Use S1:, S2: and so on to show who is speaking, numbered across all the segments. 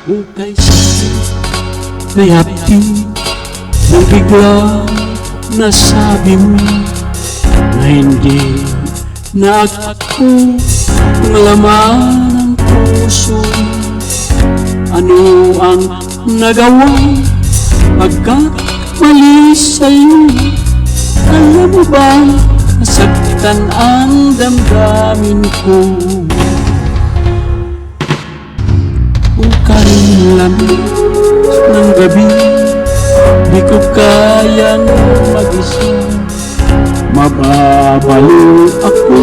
S1: Bukay sa'yo, kaya't di mo bigla nasabi mo na hindi na ako ang laman ng puso. Ano ang nagawa pagkat mali sa'yo? Alam mo ba nasaktan ang damdamin ko? Bukaring lamig ng gabi, di ko kayang mag-isa. Mababaliw ako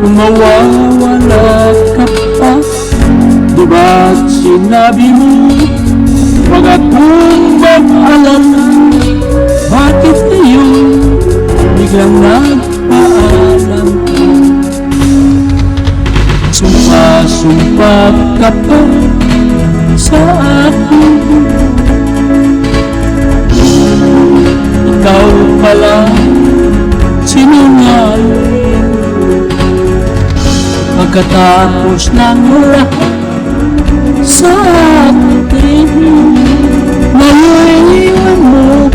S1: kung mawawala ka pa. Diba't sinabi mo, wag akong mag-alala. Bakit ngayon biglang nagpaalam ka? Sumpa ka pa sa akin. Ikaw pala sinungaling. Pagkatapos ng lahat sa atin, naiiwan mo,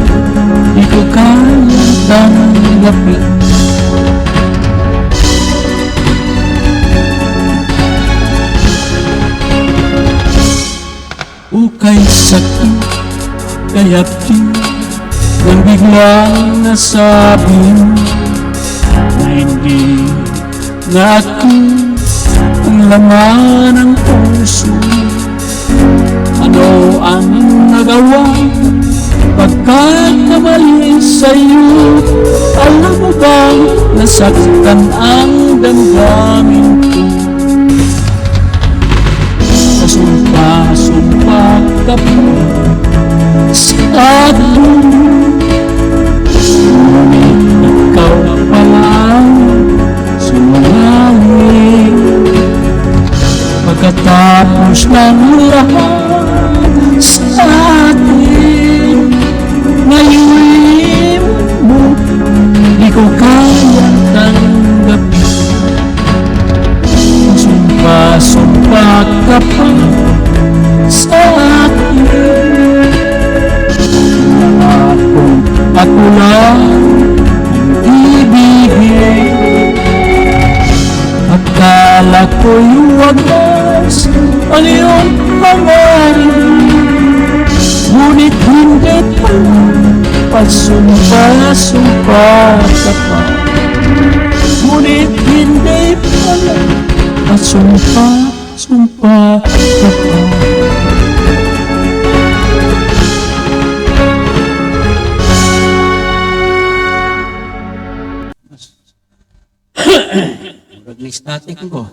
S1: di ko kaya tanggapin. Ukay sakit, kaya't di nang biglang nasabi na hindi na ako ang laman ng puso. Ano ang nagawa pagkat namali sa'yo? Alam mo bang nasaktan ang damdamin ko? Sumpa ka po sa akin. Ngunit ikaw pala sinungaling. Pagkatapos ng lahat sa atin, ngayon mo, di ko kaya tanggapin. Sumpa ka pa sa akin. Ako lang ang ibigin. Akala ko'y wagas ang iyong pangarin. Ngunit hindi pa, pasumpa ka pa. Ngunit hindi pala, pasumpa ka pa. Pag-list natin ko.